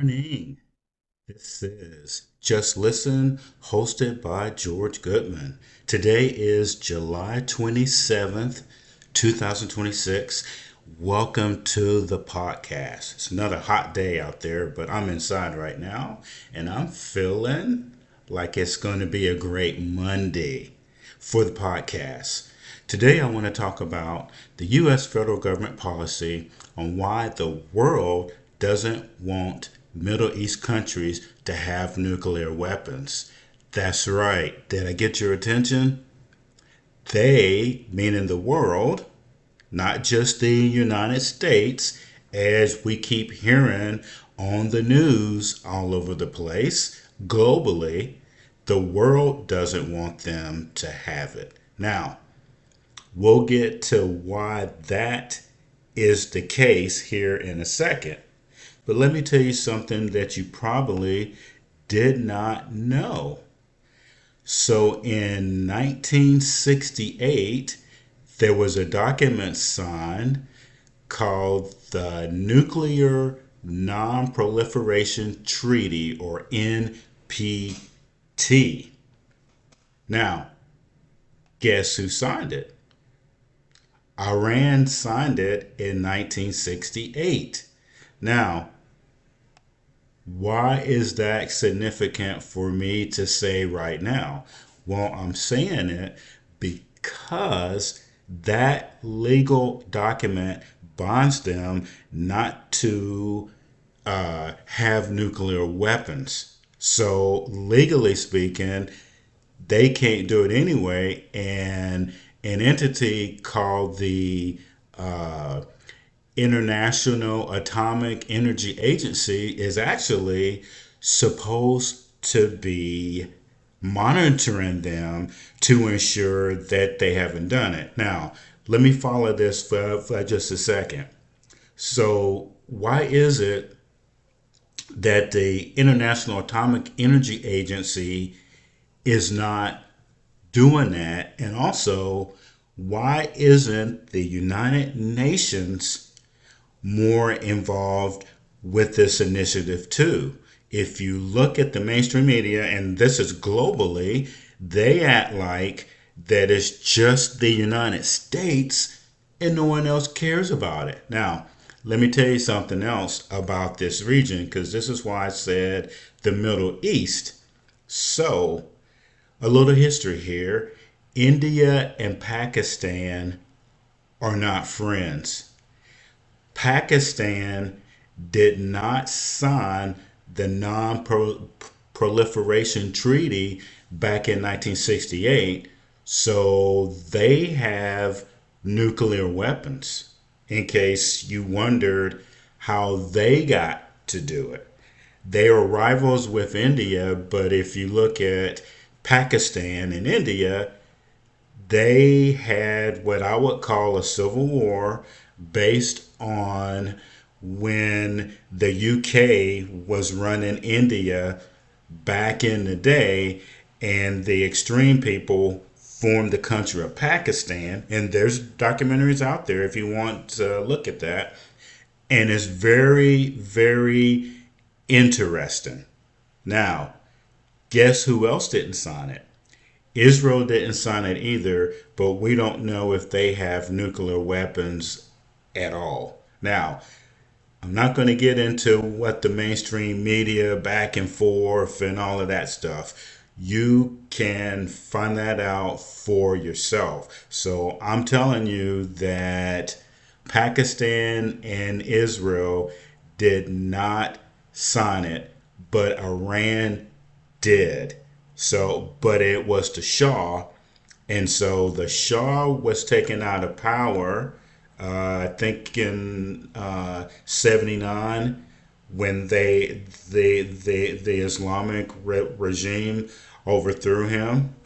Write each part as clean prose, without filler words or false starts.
Morning. This is Just Listen, hosted by George Goodman. Today is July 27th, 2026. Welcome to the podcast. It's another hot day out there, but I'm inside right now and I'm feeling like it's going to be a great Monday for the podcast. Today, I want to talk about the U.S. federal government policy on why the world doesn't want Middle East countries to have nuclear weapons. That's right. Did I get your attention? They, meaning the world, not just the United States, as we keep hearing on the news all over the place, globally, the world doesn't want them to have it. Now, we'll get to why that is the case here in a second. But let me tell you something that you probably did not know. So in 1968, there was a document signed called the Nuclear Non-Proliferation Treaty, or NPT. Now, guess who signed it? Iran signed it in 1968. Now, why is that significant for me to say right now? Well, I'm saying it because that legal document binds them not to have nuclear weapons. So, legally speaking, they can't do it anyway, and an entity called the International Atomic Energy Agency is actually supposed to be monitoring them to ensure that they haven't done it. Now, let me follow this for just a second. So, why is it that the International Atomic Energy Agency is not doing that? And also, why isn't the United Nations more involved with this initiative too? If you look at the mainstream media, and this is globally, they act like that it's just the United States and no one else cares about it. Now, let me tell you something else about this region, because this is why I said the Middle East. So, a little history here. India and Pakistan are not friends. Pakistan did not sign the Non Proliferation Treaty back in 1968, so they have nuclear weapons, in case you wondered how they got to do it. They are rivals with India, but if you look at Pakistan and India, they had what I would call a civil war based on when the UK was running India back in the day, and the extreme people formed the country of Pakistan. And there's documentaries out there if you want to look at that. And it's very, very interesting. Now, guess who else didn't sign it? Israel didn't sign it either, but we don't know if they have nuclear weapons at all. Now, I'm not going to get into what the mainstream media back and forth and all of that stuff. You can find that out for yourself. So I'm telling you that Pakistan and Israel did not sign it, but Iran did. So, but it was the Shah, and so the Shah was taken out of power. I think in '79, when the Islamic regime overthrew him.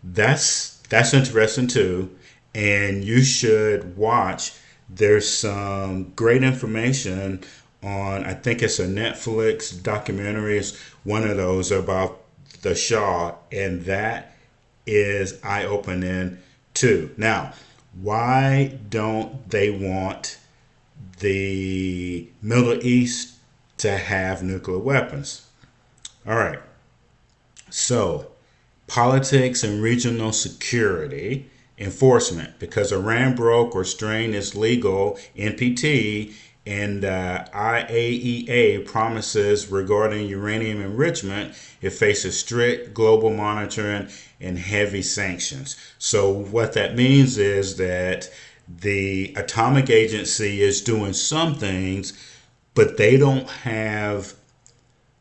That's interesting too, and you should watch. There's some great information on. I think it's a Netflix documentary. It's one of those about the Shah, and that is eye opening too. Now, why don't they want the Middle East to have nuclear weapons. All right. So, politics and regional security enforcement, because Iran broke or strained its legal NPT and IAEA promises regarding uranium enrichment, it faces strict global monitoring and heavy sanctions. So, what that means is that the Atomic Agency is doing some things, but they don't have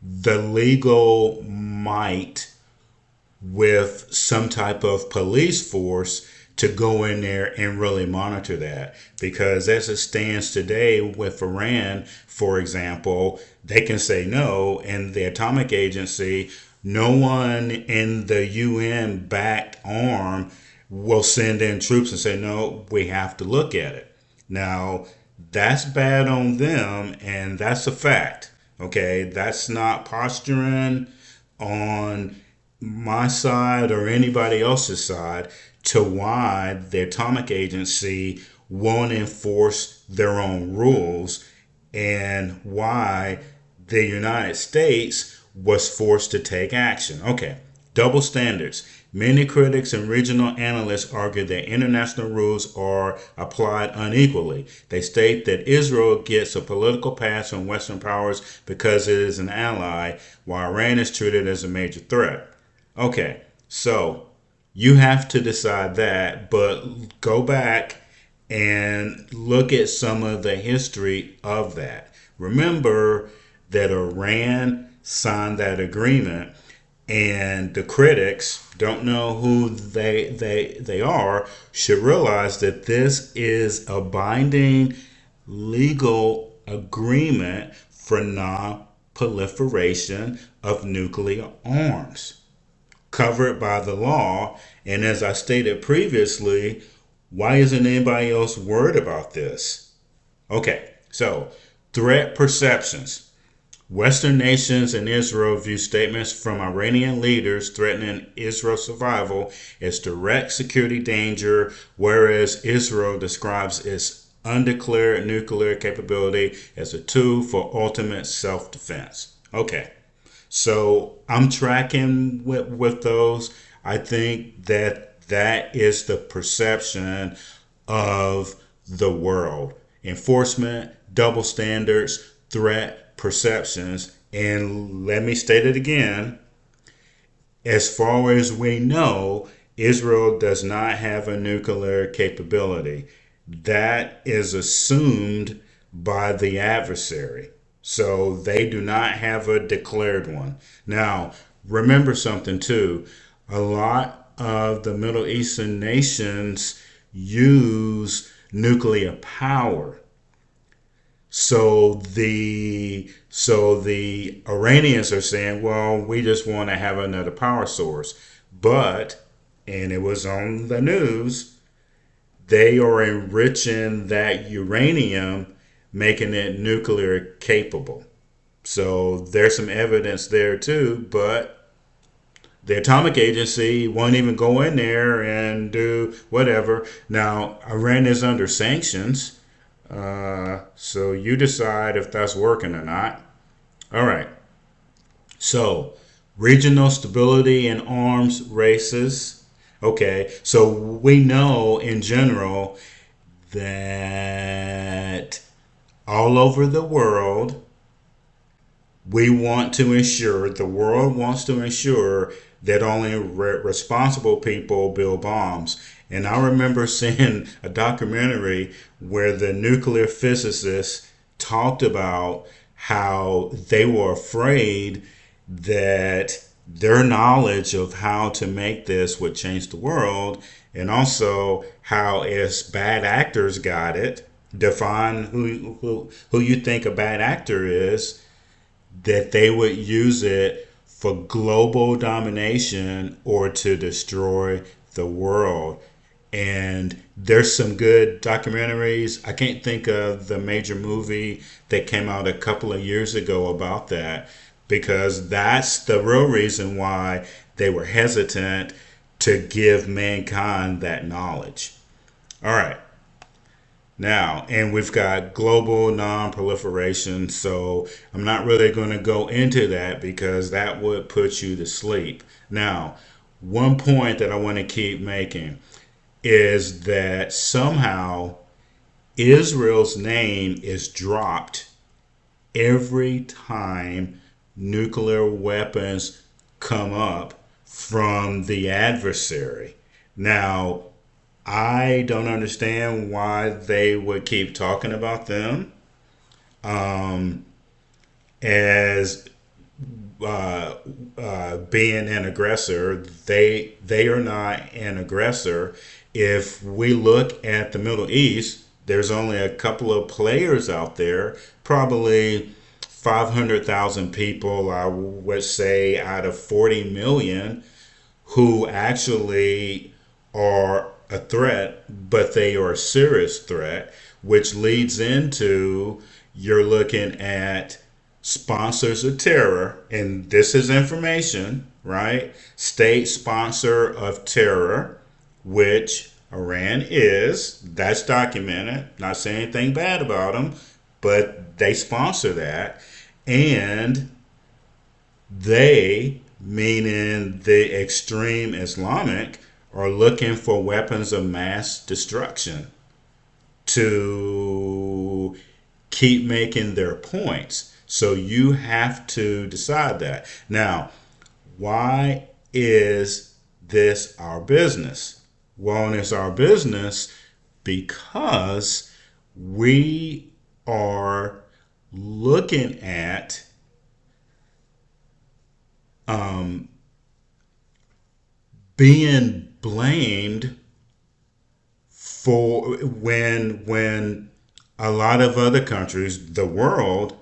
the legal might with some type of police force to go in there and really monitor that. Because as it stands today with Iran, for example, they can say no, and the Atomic Agency, no one in the UN backed arm will send in troops and say, no, we have to look at it. Now, that's bad on them, and that's a fact. Okay, that's not posturing on my side or anybody else's side to why the Atomic Agency won't enforce their own rules and why the United States was forced to take action. Okay, double standards. Many critics and regional analysts argue that international rules are applied unequally. They state that Israel gets a political pass from Western powers because it is an ally, while Iran is treated as a major threat. Okay, so you have to decide that, but go back and look at some of the history of that. Remember that Iran signed that agreement, and the critics don't know who they are, should realize that this is a binding legal agreement for non-proliferation of nuclear arms, covered by the law. And as I stated previously, why isn't anybody else worried about this? Okay, so threat perceptions. Western nations and Israel view statements from Iranian leaders threatening Israel's survival as direct security danger, whereas Israel describes its undeclared nuclear capability as a tool for ultimate self-defense. Okay, so I'm tracking with those. I think that is the perception of the world. Enforcement, double standards, threat perceptions. And let me state it again. As far as we know, Israel does not have a nuclear capability. That is assumed by the adversary. So they do not have a declared one. Now, remember something too. A lot of the Middle Eastern nations use nuclear power. So the Iranians are saying, well, we just want to have another power source. But, and it was on the news, they are enriching that uranium, making it nuclear capable. So there's some evidence there too, but the Atomic Agency won't even go in there and do whatever. Now, Iran is under sanctions. So you decide if that's working or not. All right. So regional stability and arms races. Okay. So we know in general that all over the world, the world wants to ensure that only responsible people build bombs. And I remember seeing a documentary where the nuclear physicists talked about how they were afraid that their knowledge of how to make this would change the world, and also how as bad actors got it, define who you think a bad actor is, that they would use it for global domination or to destroy the world. And there's some good documentaries. I can't think of the major movie that came out a couple of years ago about that, because that's the real reason why they were hesitant to give mankind that knowledge. All right. Now, and we've got global non-proliferation, so I'm not really going to go into that because that would put you to sleep. Now, one point that I want to keep making is that somehow Israel's name is dropped every time nuclear weapons come up from the adversary. Now, I don't understand why they would keep talking about them as being an aggressor. They are not an aggressor. If we look at the Middle East, there's only a couple of players out there, probably 500,000 people, I would say, out of 40 million who actually are a threat, but they are a serious threat, which leads into you're looking at sponsors of terror, and this is information, right? State sponsor of terror, which Iran is. That's documented. Not saying anything bad about them, but they sponsor that. And they, meaning the extreme Islamic, are looking for weapons of mass destruction to keep making their points. So you have to decide that. Now, why is this our business? Well, it's our business because we are looking at being blamed for when a lot of other countries, the world,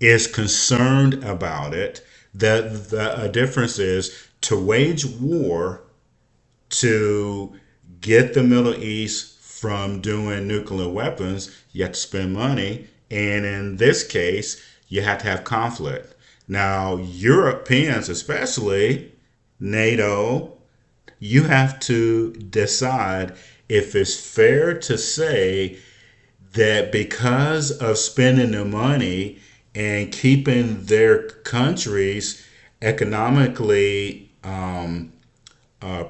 is concerned about it. The difference is to wage war to get the Middle East from doing nuclear weapons, you have to spend money. And in this case, you have to have conflict. Now, Europeans, especially NATO, you have to decide if it's fair to say that because of spending the money and keeping their countries economically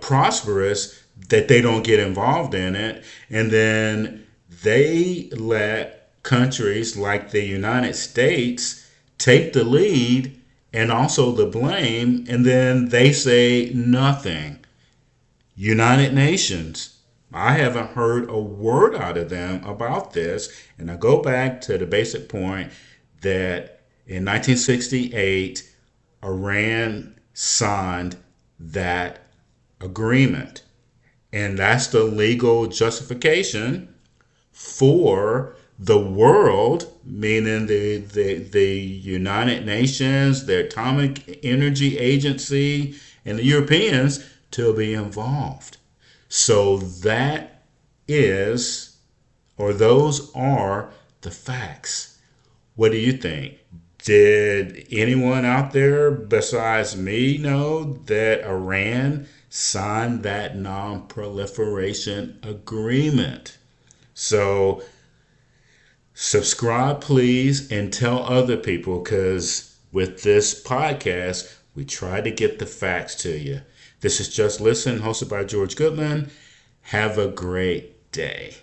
prosperous, that they don't get involved in it. And then they let countries like the United States take the lead and also the blame, and then they say nothing. United Nations, I haven't heard a word out of them about this. And I go back to the basic point that in 1968, Iran signed that agreement. And that's the legal justification for the world, meaning the United Nations, the Atomic Energy Agency, and the Europeans to be involved. So that is, or those are the facts. What do you think? Did anyone out there besides me know that Iran signed that non-proliferation agreement? So subscribe, please, and tell other people, because with this podcast, we try to get the facts to you. This is Just Listen, hosted by George Goodman. Have a great day.